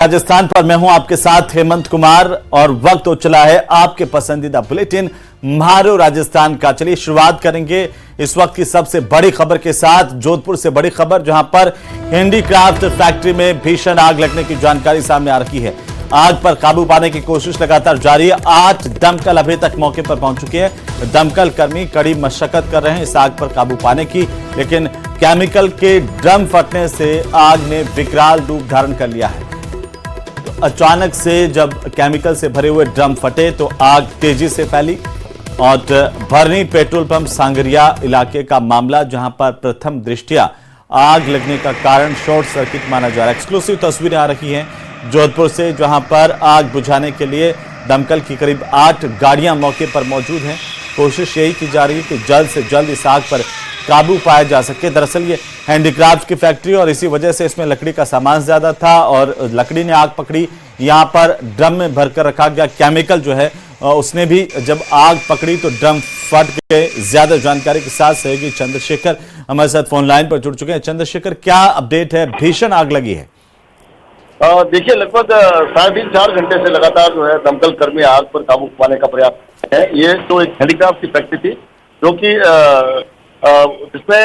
राजस्थान पर मैं हूं आपके साथ हेमंत कुमार और वक्त हो चला है आपके पसंदीदा बुलेटिन मारो राजस्थान का। चलिए शुरुआत करेंगे इस वक्त की सबसे बड़ी खबर के साथ। जोधपुर से बड़ी खबर, जहां पर हैंडीक्राफ्ट फैक्ट्री में भीषण आग लगने की जानकारी सामने आ रही है। आग पर काबू पाने की कोशिश लगातार जारी है। 8 दमकल अभी तक मौके पर पहुंच चुके हैं। दमकल कर्मी कड़ी मशक्कत कर रहे हैं इस आग पर काबू पाने की, लेकिन केमिकल के ड्रम फटने से आग ने विकराल रूप धारण कर लिया है। अचानक से जब केमिकल से भरे हुए ड्रम फटे तो आग तेजी से फैली। और भरनी पेट्रोल पंप सांगरिया इलाके का मामला, जहां पर प्रथम दृष्टया आग लगने का कारण शॉर्ट सर्किट माना जा रहा है। एक्सक्लूसिव तस्वीरें आ रही हैं जोधपुर से, जहां पर आग बुझाने के लिए दमकल की करीब 8 गाड़ियां मौके पर मौजूद हैं। कोशिश यही की जा रही है कि जल्द से जल्द इस आग पर काबू पाया जा सके। दरअसल ये हैंडीक्राफ्ट की फैक्ट्री और इसी वजह से इसमें लकड़ी का सामान ज्यादा था और लकड़ी ने आग पकड़ी। यहां पर ड्रम में भरकर रखा गया केमिकल जो है उसने भी जब आग पकड़ी तो ड्रम फट गए। ज्यादा जानकारी के साथ सहयोगी चंद्रशेखर हमारे साथ फोन लाइन पर जुड़ चुके हैं। चंद्रशेखर, क्या अपडेट है? भीषण आग लगी है। देखिए, लगभग 3.5-4 घंटे से लगातार जो है दमकल कर्मी आग पर काबू पाने का प्रयास है। ये तो एक हैंडीक्राफ्ट की फैक्ट्री थी जो कि जिसमें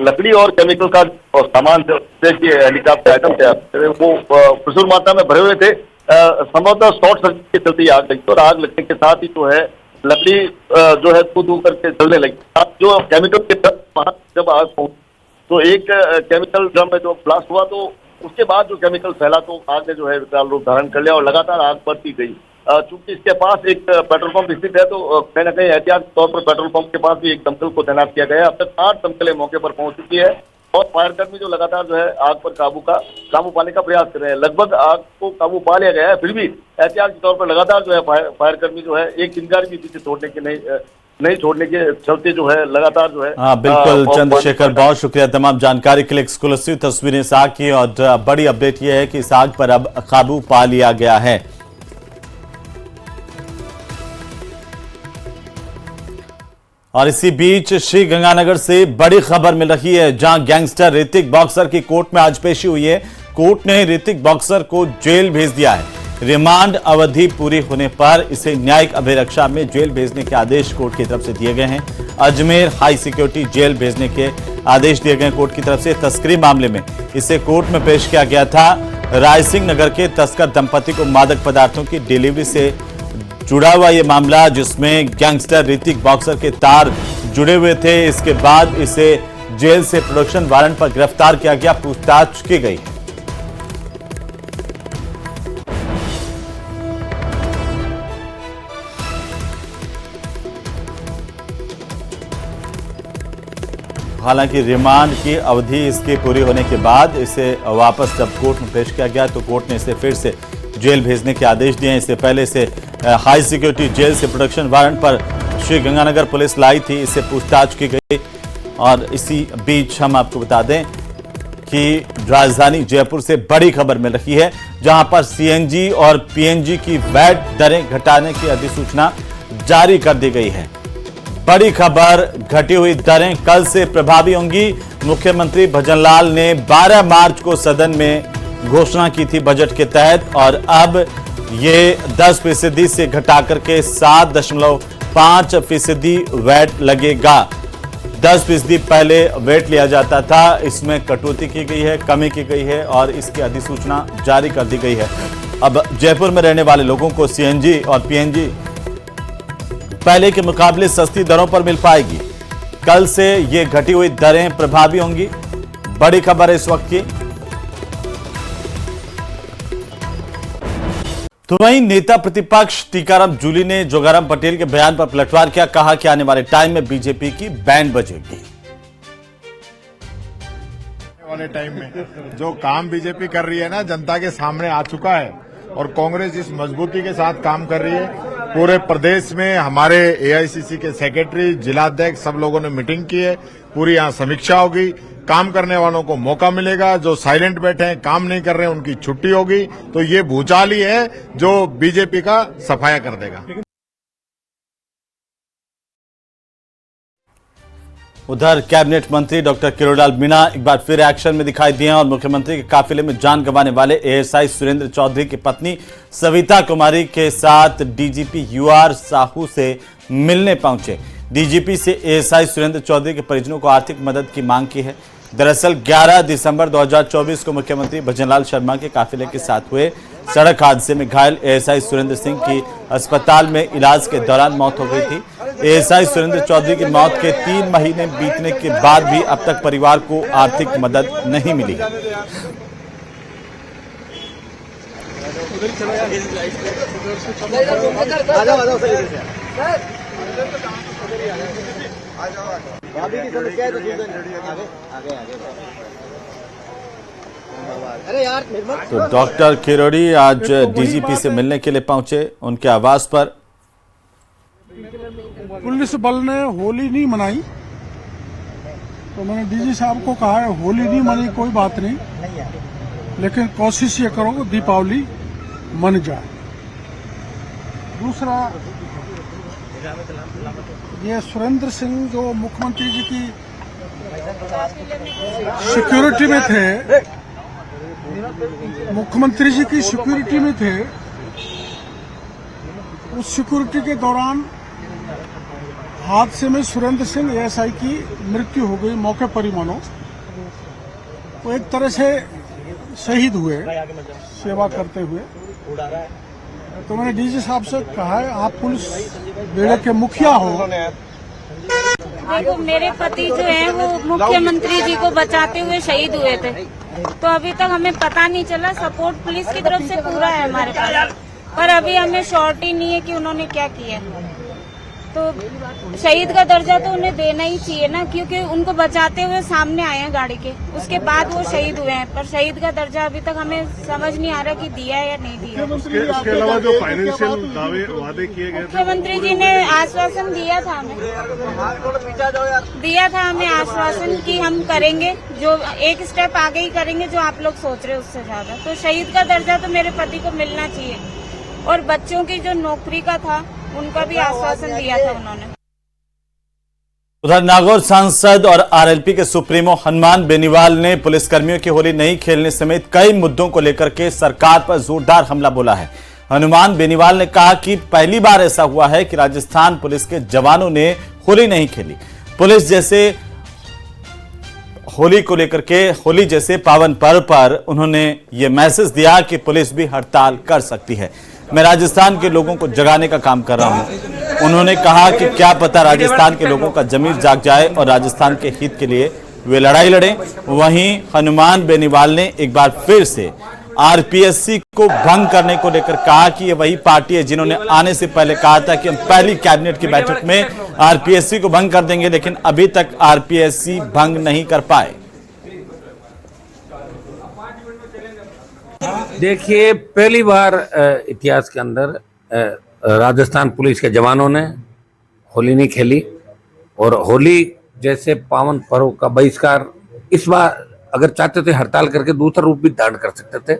लकड़ी और केमिकल का सामान थे, हैंडीक्राफ्ट आइटम थे, वो प्रचुर मात्रा में भरे हुए थे। संभवतः शॉर्ट सर्किट के चलते आग लगी और आग लगने के साथ ही जो है लकड़ी जो है धू करके जलने लगी। जो केमिकल के ड्रम जब आग पहुंची तो एक केमिकल ड्रम में जो ब्लास्ट हुआ तो उसके बाद जो केमिकल फैला तो आग ने जो है विकराल रूप धारण कर लिया और लगातार आग बढ़ती गई। चूंकि इसके पास एक पेट्रोल पंप स्थित है तो कहीं ना कहीं एहतियात तौर पर पेट्रोल पंप के पास भी एक दमकल को तैनात किया गया है। अब तक 8 दमकलें मौके पर पहुंच चुकी है और फायरकर्मी जो लगातार जो है आग पर काबू पाने का प्रयास कर रहे हैं। लगभग आग को काबू पा लिया गया है, फिर भी एहतियात के तौर पर लगातार जो है फायरकर्मी जो है एक चिंगारी भी पीछे छोड़ने के नहीं छोड़ने के चलते जो है लगातार जो है। हाँ बिल्कुल चंद्रशेखर, बहुत शुक्रिया तमाम जानकारी के लिए। एक्सक्लूसिव तस्वीरें इस आग की और बड़ी अपडेट यह है कि इस आग पर अब काबू पा लिया गया है। और इसी बीच श्री गंगानगर से बड़ी खबर मिल रही है, जहां गैंगस्टर ऋतिक बॉक्सर की कोर्ट में आज पेशी हुई है। कोर्ट ने ऋतिक बॉक्सर को जेल भेज दिया है। रिमांड अवधि पूरी होने पर इसे न्यायिक अभिरक्षा में जेल भेजने के आदेश कोर्ट की तरफ से दिए गए हैं। अजमेर हाई सिक्योरिटी जेल भेजने के आदेश दिए गए कोर्ट की तरफ से। तस्करी मामले में इसे कोर्ट में पेश किया गया था। रायसिंह नगर के तस्कर दंपति को मादक पदार्थों की डिलीवरी से जुड़ा हुआ यह मामला, जिसमें गैंगस्टर ऋतिक बॉक्सर के तार जुड़े हुए थे। इसके बाद इसे जेल से प्रोडक्शन वारंट पर गिरफ्तार किया गया, पूछताछ की गई है। हालांकि रिमांड की अवधि इसकी पूरी होने के बाद इसे वापस जब कोर्ट में पेश किया गया तो कोर्ट ने इसे फिर से जेल भेजने के आदेश दिए हैं। इससे पहले से हाई सिक्योरिटी जेल से प्रोडक्शन वारंट पर श्री गंगानगर पुलिस लाई थी, इससे पूछताछ की गई। और इसी बीच हम आपको बता दें कि राजधानी जयपुर से बड़ी खबर मिल रही है, जहां पर सीएनजी और पीएनजी की वैट दरें घटाने की अधिसूचना जारी कर दी गई है। बड़ी खबर, घटी हुई दरें कल से प्रभावी होंगी। मुख्यमंत्री भजनलाल ने 12 मार्च को सदन में घोषणा की थी बजट के तहत, और अब ये 10% से घटाकर के 7.5% वैट लगेगा। 10% पहले वैट लिया जाता था, इसमें कटौती की गई है, कमी की गई है और इसकी अधिसूचना जारी कर दी गई है। अब जयपुर में रहने वाले लोगों को सीएनजी और पीएनजी पहले के मुकाबले सस्ती दरों पर मिल पाएगी। कल से ये घटी हुई दरें प्रभावी होंगी। बड़ी खबर है इस वक्त की। तो वहीं नेता प्रतिपक्ष टीकाराम जूली ने जोगाराम पटेल के बयान पर पलटवार किया। कहा कि आने वाले टाइम में बीजेपी की बैंड बजेगी। वाले टाइम में जो काम बीजेपी कर रही है ना, जनता के सामने आ चुका है और कांग्रेस जिस मजबूती के साथ काम कर रही है, पूरे प्रदेश में हमारे एआईसीसी के सेक्रेटरी, जिलाध्यक्ष सब लोगों ने मीटिंग की है। पूरी यहाँ समीक्षा होगी। काम करने वालों को मौका मिलेगा, जो साइलेंट बैठे हैं, काम नहीं कर रहे हैं, उनकी छुट्टी होगी। तो ये भूचाल ही है जो बीजेपी का सफाया कर देगा। उधर कैबिनेट मंत्री डॉक्टर किरोड़ीलाल मीणा एक बार फिर एक्शन में दिखाई दिए और मुख्यमंत्री के काफिले में जान गंवाने वाले एएसआई सुरेंद्र चौधरी की पत्नी सविता कुमारी के साथ डीजीपी यूआर साहू से मिलने पहुंचे। डीजीपी से एएसआई सुरेंद्र चौधरी के परिजनों को आर्थिक मदद की मांग की है। दरअसल 11 दिसंबर 2024 को मुख्यमंत्री भजनलाल शर्मा के काफिले के साथ हुए सड़क हादसे में घायल एएसआई सुरेंद्र सिंह की अस्पताल में इलाज के दौरान मौत हो गई थी। एएसआई सुरेंद्र चौधरी की मौत के 3 महीने बीतने के बाद भी अब तक परिवार को आर्थिक मदद नहीं मिली। तो डॉक्टर किरोड़ी आज डीजीपी से मिलने के लिए पहुंचे। उनके आवास पर पुलिस बल ने होली नहीं मनाई, तो मैंने डीजी साहब को कहा है होली नहीं मनी कोई बात नहीं, लेकिन कोशिश ये करो दीपावली मन जाए। दूसरा, ये सुरेंद्र सिंह जो मुख्यमंत्री जी की सिक्योरिटी में थे, मुख्यमंत्री जी की सिक्योरिटी में थे, उस सिक्योरिटी के दौरान हादसे में सुरेंद्र सिंह एएसआई की मृत्यु हो गई मौके पर ही मानो। वो एक तरह से शहीद हुए सेवा करते हुए। तो मैंने डीजी साहब से कहा है आप पुलिस बेड़े के मुखिया हो। देखो, मेरे पति जो है वो मुख्यमंत्री जी को बचाते हुए शहीद हुए थे, तो अभी तक हमें पता नहीं चला। सपोर्ट पुलिस की तरफ से पूरा है हमारे पास, पर अभी हमें श्योरिटी नहीं है कि उन्होंने क्या किया। तो शहीद का दर्जा तो उन्हें देना ही चाहिए ना, क्योंकि उनको बचाते हुए सामने आए हैं गाड़ी के, उसके बाद वो शहीद हुए हैं। पर शहीद का दर्जा अभी तक हमें समझ नहीं आ रहा कि दिया है या नहीं दिया। इसके अलावा जो फाइनेंशियल दावे वादे किए गए, मुख्यमंत्री जी ने आश्वासन दिया था हमें आश्वासन कि हम करेंगे, जो एक स्टेप आगे ही करेंगे जो आप लोग सोच रहे हो उससे ज्यादा। तो शहीद का दर्जा तो मेरे पति को मिलना चाहिए, और बच्चों की जो नौकरी का था उनका भी आश्वासन दिया था उन्होंने। उधर नागौर सांसद और आरएलपी के सुप्रीमो हनुमान बेनीवाल ने पुलिसकर्मियों की होली नहीं खेलने समेत कई मुद्दों को लेकर के सरकार पर जोरदार हमला बोला है। हनुमान बेनीवाल ने कहा कि पहली बार ऐसा हुआ है कि राजस्थान पुलिस के जवानों ने होली नहीं खेली। पुलिस जैसे होली को लेकर के, होली जैसे पावन पर्व पर उन्होंने ये मैसेज दिया कि पुलिस भी हड़ताल कर सकती है। मैं राजस्थान के लोगों को जगाने का काम कर रहा हूं। उन्होंने कहा कि क्या पता राजस्थान के लोगों का जमीर जाग जाए और राजस्थान के हित के लिए वे लड़ाई लड़ें। वहीं हनुमान बेनीवाल ने एक बार फिर से आरपीएससी को भंग करने को लेकर कहा कि ये वही पार्टी है जिन्होंने आने से पहले कहा था कि हम पहली कैबिनेट की बैठक में आरपीएससी को भंग कर देंगे, लेकिन अभी तक आरपीएससी भंग नहीं कर पाए। देखिए, पहली बार इतिहास के अंदर राजस्थान पुलिस के जवानों ने होली नहीं खेली, और होली जैसे पावन पर्व का बहिष्कार इस बार अगर चाहते थे हड़ताल करके दूसरा रूप भी धारण कर सकते थे,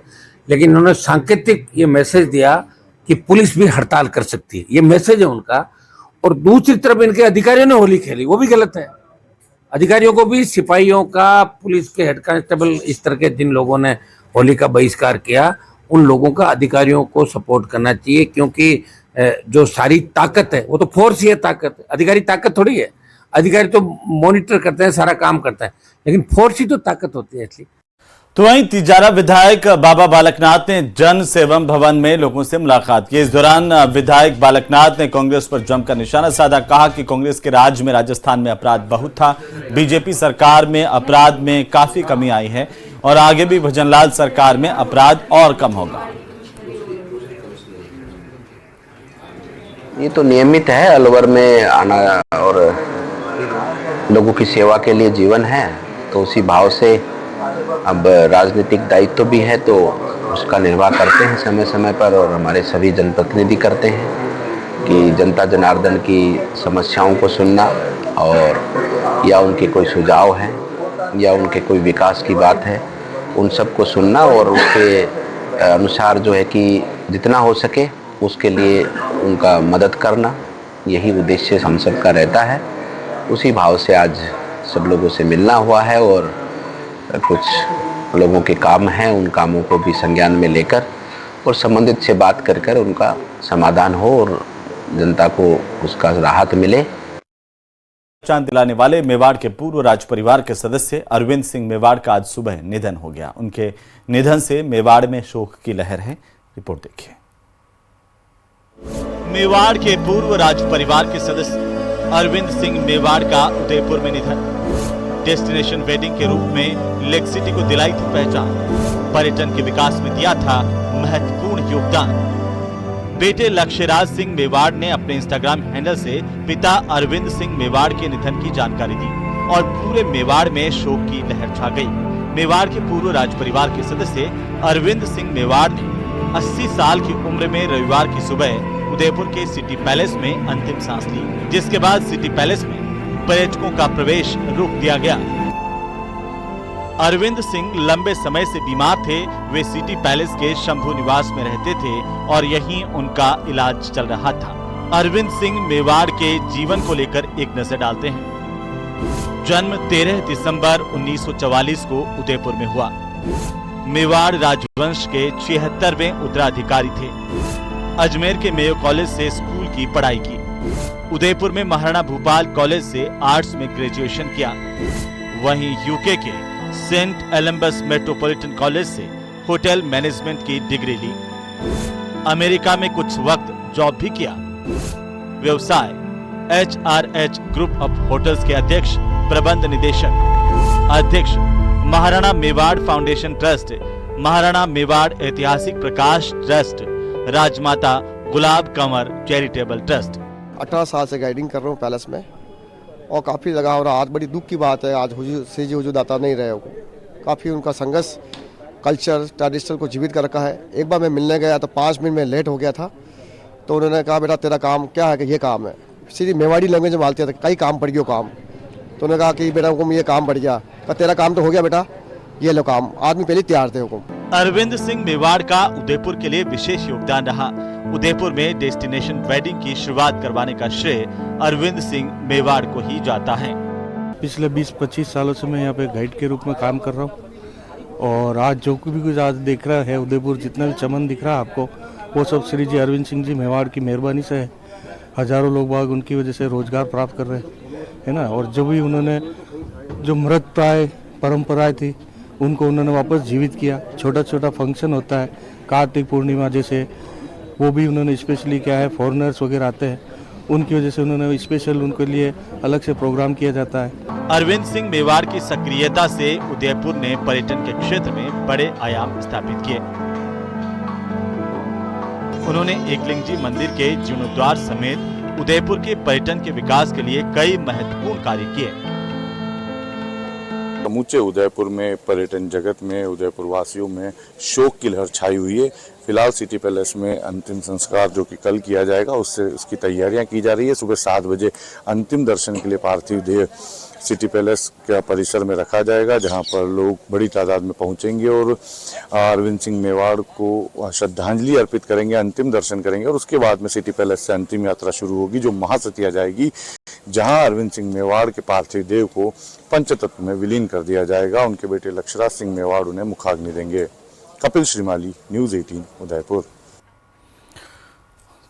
लेकिन इन्होंने सांकेतिक ये मैसेज दिया कि पुलिस भी हड़ताल कर सकती है। ये मैसेज है उनका। और दूसरी तरफ इनके अधिकारियों ने होली खेली, वो भी गलत है। अधिकारियों को भी, सिपाहियों का, पुलिस के हेड कांस्टेबल, इस तरह के जिन लोगों ने होली का बहिष्कार किया, उन लोगों का अधिकारियों को सपोर्ट करना चाहिए, क्योंकि जो सारी ताकत है वो तो फोर्स ही है, ताकत। अधिकारी ताकत थोड़ी है। अधिकारी तो मॉनिटर करते हैं, सारा काम करते हैं, लेकिन फोर्स ही तो ताकत होती है असली। तो वहीं तिजारा विधायक बाबा बालकनाथ ने जन सेवम भवन में लोगों से मुलाकात की। इस दौरान विधायक बालकनाथ ने कांग्रेस पर जमकर निशाना साधा। कहा कि कांग्रेस के राज में राजस्थान में अपराध बहुत था, बीजेपी सरकार में अपराध में काफी कमी आई है और आगे भी भजनलाल सरकार में अपराध और कम होगा। ये तो नियमित है, अलवर में आना और लोगों की सेवा के लिए जीवन है, तो उसी भाव से अब राजनीतिक दायित्व भी है तो उसका निर्वाह करते हैं समय समय पर, और हमारे सभी जनप्रतिनिधि करते हैं कि जनता जनार्दन की समस्याओं को सुनना, और या उनके कोई सुझाव हैं या उनके कोई विकास की बात है, उन सबको सुनना और उसके अनुसार जो है कि जितना हो सके उसके लिए उनका मदद करना, यही उद्देश्य हम सबका रहता है। उसी भाव से आज सब लोगों से मिलना हुआ है और कुछ लोगों के काम हैं, उन कामों को भी संज्ञान में लेकर और संबंधित से बात कर कर उनका समाधान हो और जनता को उसका राहत मिले। पहचान दिलाने वाले मेवाड़ के पूर्व राज परिवार के सदस्य अरविंद सिंह मेवाड़ का आज सुबह निधन हो गया। उनके निधन से मेवाड़ में शोक की लहर है। रिपोर्ट देखिए। मेवाड़ के पूर्व राज परिवार के सदस्य अरविंद सिंह मेवाड़ का उदयपुर में निधन। डेस्टिनेशन वेडिंग के रूप में लेक सिटी को दिलाई थी पहचान। पर्यटन के विकास में दिया था महत्वपूर्ण योगदान। बेटे लक्ष्यराज सिंह मेवाड़ ने अपने इंस्टाग्राम हैंडल से पिता अरविंद सिंह मेवाड़ के निधन की जानकारी दी और पूरे मेवाड़ में शोक की लहर छा गई। मेवाड़ के पूर्व राज परिवार के सदस्य अरविंद सिंह मेवाड़ ने 80 साल की उम्र में रविवार की सुबह उदयपुर के सिटी पैलेस में अंतिम सांस ली, जिसके बाद सिटी पैलेस में पर्यटकों का प्रवेश रोक दिया गया। अरविंद सिंह लंबे समय से बीमार थे। वे सिटी पैलेस के शंभू निवास में रहते थे और यहीं उनका इलाज चल रहा था। अरविंद सिंह मेवाड़ के जीवन को लेकर एक नजर डालते हैं। जन्म 13 दिसंबर 1944 को उदयपुर में हुआ। मेवाड़ राजवंश के 76वें उत्तराधिकारी थे। अजमेर के मेयो कॉलेज से स्कूल की पढ़ाई की। उदयपुर में महाराणा भूपाल कॉलेज से आर्ट्स में ग्रेजुएशन किया। वहीं यूके के सेंट एलम्बस मेट्रोपॉलिटन कॉलेज से होटल मैनेजमेंट की डिग्री ली। अमेरिका में कुछ वक्त जॉब भी किया। व्यवसाय HRH ग्रुप ऑफ होटल्स के अध्यक्ष, प्रबंध निदेशक, अध्यक्ष महाराणा मेवाड़ फाउंडेशन ट्रस्ट, महाराणा मेवाड़ ऐतिहासिक प्रकाश ट्रस्ट, राजमाता गुलाब कंवर चैरिटेबल ट्रस्ट। 18 साल से गाइडिंग कर रहा हूँ पैलेस में और काफ़ी लगा हो रहा। आज बड़ी दुख की बात है, आज हुजूर दाता नहीं रहे हो। काफ़ी उनका संघर्ष कल्चर ट्रेडिशनल को जीवित कर रखा है। एक बार मैं मिलने गया तो 5 मिनट में लेट हो गया था, तो उन्होंने कहा बेटा तेरा काम क्या है? कि ये काम है। सीधी मेवाड़ी लैंग्वेज में बोलते थे, कई काम पड़ गया काम। तो उन्होंने कहा कि बेटा हुकुम ये काम पड़ गया। तो तेरा काम तो हो गया बेटा, ये लो काम। आदमी पहले तैयार थे हुकुम। अरविंद सिंह मेवाड़ का उदयपुर के लिए विशेष योगदान रहा। उदयपुर में डेस्टिनेशन वेडिंग की शुरुआत करवाने का श्रेय अरविंद सिंह मेवाड़ को ही जाता है। पिछले 20-25 सालों से मैं यहाँ पे गाइड के रूप में काम कर रहा हूँ और आज जो भी कुछ आज देख रहा है उदयपुर, जितना भी चमन दिख रहा है आपको, वो सब श्री जी अरविंद सिंह जी मेवाड़ की मेहरबानी से है। हजारों लोग बाग उनकी वजह से रोजगार प्राप्त कर रहे हैं, है ना। और जो भी उन्होंने जो मृत प्राय परंपराएं थी उनको उन्होंने वापस जीवित किया। छोटा छोटा फंक्शन होता है कार्तिक पूर्णिमा जैसे, वो भी उन्होंने स्पेशली क्या है, फॉरेनर्स वगैरह आते हैं, उनकी वजह से उन्होंने स्पेशल उनके लिए अलग से प्रोग्राम किया जाता है। अरविंद सिंह मेवाड़ की सक्रियता से उदयपुर ने पर्यटन के क्षेत्र में बड़े आयाम स्थापित किए। उन्होंने एकलिंग जी मंदिर के जीर्णोद्धार समेत उदयपुर के पर्यटन के विकास के लिए कई महत्वपूर्ण कार्य किए। समूचे उदयपुर में, पर्यटन जगत में, उदयपुर वासियों में शोक की लहर छाई हुई है। फिलहाल सिटी पैलेस में अंतिम संस्कार जो कि कल किया जाएगा, उसकी तैयारियां की जा रही है। सुबह 7 बजे अंतिम दर्शन के लिए पार्थिव देह सिटी पैलेस के परिसर में रखा जाएगा, जहां पर लोग बड़ी तादाद में पहुंचेंगे और अरविंद सिंह मेवाड़ को श्रद्धांजलि अर्पित करेंगे, अंतिम दर्शन करेंगे और उसके बाद में सिटी पैलेस से अंतिम यात्रा शुरू होगी, जो महासतिया जाएगी, जहां अरविंद सिंह मेवाड़ के पार्थिव देह को पंचतत्व में विलीन कर दिया जाएगा। उनके बेटे लक्ष्यराज सिंह मेवाड़ उन्हें मुखाग्नि देंगे। कपिल श्रीमाली, न्यूज़ 18 उदयपुर।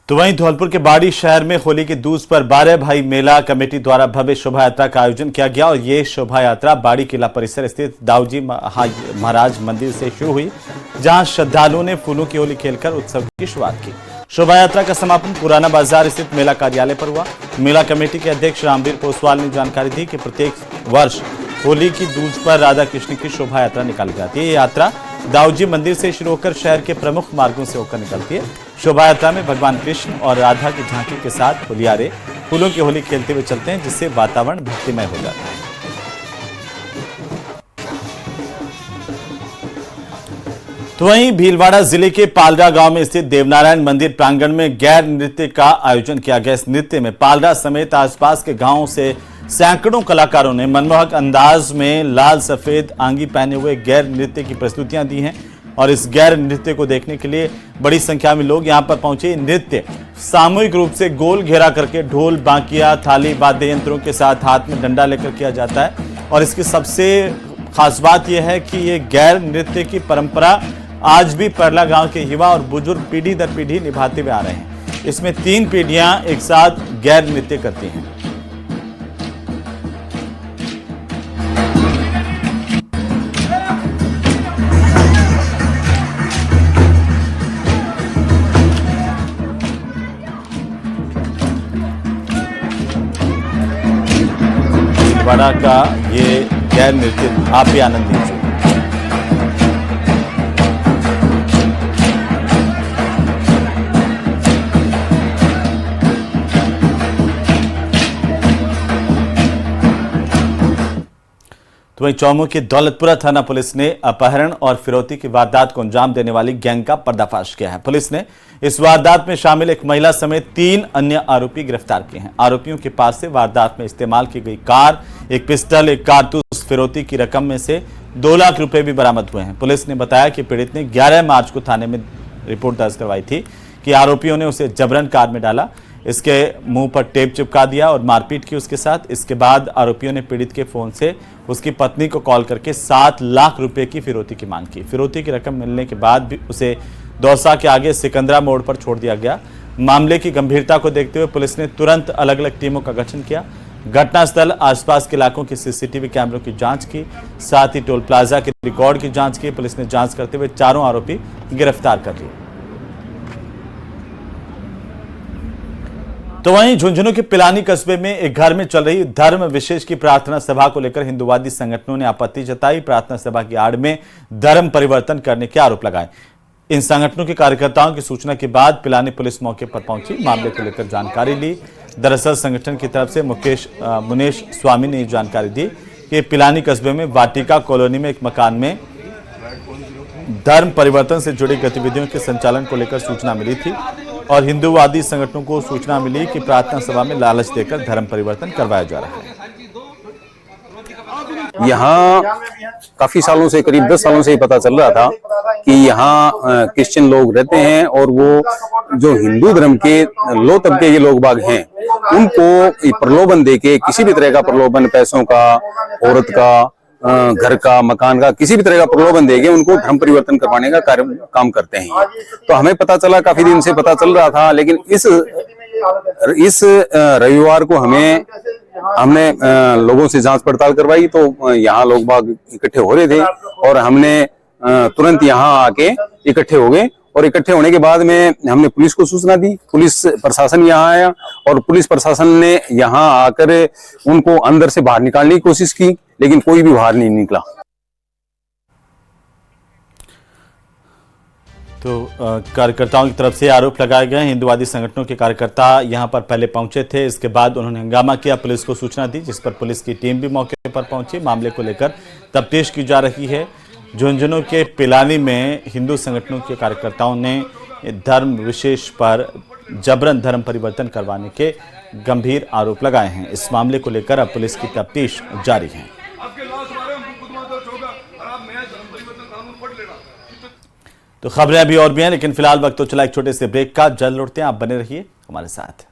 तो वहीं धौलपुर के बाड़ी शहर में होली के दूज पर 12 भाई मेला कमेटी द्वारा भव्य शोभा यात्रा का आयोजन किया गया और ये शोभा यात्रा बाड़ी किला परिसर स्थित दाऊजी महाराज मंदिर से शुरू हुई, जहां श्रद्धालुओं ने फूलों की होली खेलकर उत्सव की शुरुआत की। शोभा यात्रा का समापन पुराना बाजार स्थित मेला कार्यालय पर हुआ। मेला कमेटी के अध्यक्ष रामवीर पोसवाल ने जानकारी दी कि प्रत्येक वर्ष होली की दूज पर राधा कृष्ण की शोभा यात्रा निकाली जाती है। ये यात्रा दाऊजी मंदिर से शुरू होकर शहर के प्रमुख मार्गों से होकर निकलती है। शोभा यात्रा में भगवान कृष्ण और राधा की झांकी के साथ होलियारे फूलों की होली खेलते हुए चलते हैं, जिससे वातावरण भक्तिमय हो जाता है। तो वहीं भीलवाड़ा जिले के पालड़ा गांव में स्थित देवनारायण मंदिर प्रांगण में गैर नृत्य का आयोजन किया गया। इस नृत्य में पालड़ा समेत आसपास के गांवों से सैकड़ों कलाकारों ने मनमोहक अंदाज में लाल सफेद आंगी पहने हुए गैर नृत्य की प्रस्तुतियां दी हैं और इस गैर नृत्य को देखने के लिए बड़ी संख्या में लोग यहां पर पहुंचे। नृत्य सामूहिक रूप से गोल घेरा करके ढोल, बांकिया, थाली, वाद्य यंत्रों के साथ हाथ में डंडा लेकर किया जाता है। और इसकी सबसे खास बात यह है कि ये गैर नृत्य की परंपरा आज भी परला गांव के युवा और बुजुर्ग पीढ़ी दर पीढ़ी निभाते हुए आ रहे हैं। इसमें 3 पीढ़ियां एक साथ गैर नृत्य करती हैं। बड़ा का ये गैर नृत्य आप भी आनंद लीजिए। तो वहीं चौमू की दौलतपुरा थाना पुलिस ने अपहरण और फिरौती की वारदात को अंजाम देने वाली गैंग का पर्दाफाश किया है। पुलिस ने इस वारदात में शामिल एक महिला समेत 3 अन्य आरोपी गिरफ्तार किए हैं। आरोपियों के पास से वारदात में इस्तेमाल की गई कार, एक पिस्टल, एक कारतूस, फिरौती की रकम में से 2 लाख रुपए भी बरामद हुए हैं। पुलिस ने बताया कि पीड़ित ने 11 मार्च को थाने में रिपोर्ट दर्ज करवाई थी कि आरोपियों ने उसे जबरन कार में डाला, इसके मुंह पर टेप चिपका दिया और मारपीट की उसके साथ। इसके बाद आरोपियों ने पीड़ित के फोन से उसकी पत्नी को कॉल करके 7 लाख रुपए की फिरौती की मांग की। फिरौती की रकम मिलने के बाद भी उसे दौसा के आगे सिकंदरा मोड़ पर छोड़ दिया गया। मामले की गंभीरता को देखते हुए पुलिस ने तुरंत अलग अलग टीमों का गठन किया। घटनास्थल, आसपास के इलाकों की सीसीटीवी कैमरों की जांच की, साथ ही टोल प्लाजा के रिकॉर्ड की जांच की। पुलिस ने जांच करते हुए चारों आरोपी गिरफ्तार कर लिए। तो वहीं झुंझुनू के पिलानी कस्बे में एक घर में चल रही धर्म विशेष की प्रार्थना सभा को लेकर हिंदूवादी संगठनों ने आपत्ति जताई। प्रार्थना सभा की आड़ में धर्म परिवर्तन करने के आरोप लगाए। इन संगठनों के कार्यकर्ताओं की सूचना के बाद पिलानी पुलिस मौके पर पहुंची, मामले को लेकर जानकारी ली। दरअसल संगठन की तरफ से मुनेश स्वामी ने जानकारी दी कि पिलानी कस्बे में वाटिका कॉलोनी में एक मकान में धर्म परिवर्तन से जुड़ी गतिविधियों के संचालन को लेकर सूचना मिली थी और हिंदूवादी संगठनों को सूचना मिली कि प्रार्थना सभा में लालच देकर धर्म परिवर्तन करवाया जा रहा है। यहाँ काफी सालों से, करीब 10 सालों से ही पता चल रहा था कि यहाँ क्रिश्चियन लोग रहते हैं और वो जो हिंदू धर्म के लो तबके के लोग बाग हैं उनको प्रलोभन देके, किसी भी तरह का प्रलोभन, पैसों का, औरत का, घर का, मकान का, किसी भी तरह का प्रलोभन देके उनको धर्म परिवर्तन करवाने का काम करते हैं। तो हमें पता चला, काफी दिन से पता चल रहा था, लेकिन इस रविवार को हमने लोगों से जांच पड़ताल करवाई तो यहाँ लोग बाग इकट्ठे हो रहे थे और हमने तुरंत यहाँ आके इकट्ठे हो गए और इकट्ठे होने के बाद में हमने पुलिस को सूचना दी। पुलिस प्रशासन यहाँ आया और पुलिस प्रशासन ने यहाँ आकर उनको अंदर से बाहर निकालने की कोशिश की, लेकिन कोई भी बाहर नहीं निकला। तो कार्यकर्ताओं की तरफ से आरोप लगाए गए। हिंदूवादी संगठनों के कार्यकर्ता यहां पर पहले पहुंचे थे, इसके बाद उन्होंने हंगामा किया, पुलिस को सूचना दी, जिस पर पुलिस की टीम भी मौके पर पहुंची। मामले को लेकर तफ्तीश की जा रही है। झुंझुनू के पिलानी में हिंदू संगठनों के कार्यकर्ताओं ने धर्म विशेष पर जबरन धर्म परिवर्तन करवाने के गंभीर आरोप लगाए हैं। इस मामले को लेकर अब पुलिस की तफ्तीश जारी है। तो खबरें अभी और भी हैं, लेकिन फिलहाल वक्त तो चला एक छोटे से ब्रेक का। जल्द लौटते हैं, आप बने रहिए हमारे साथ।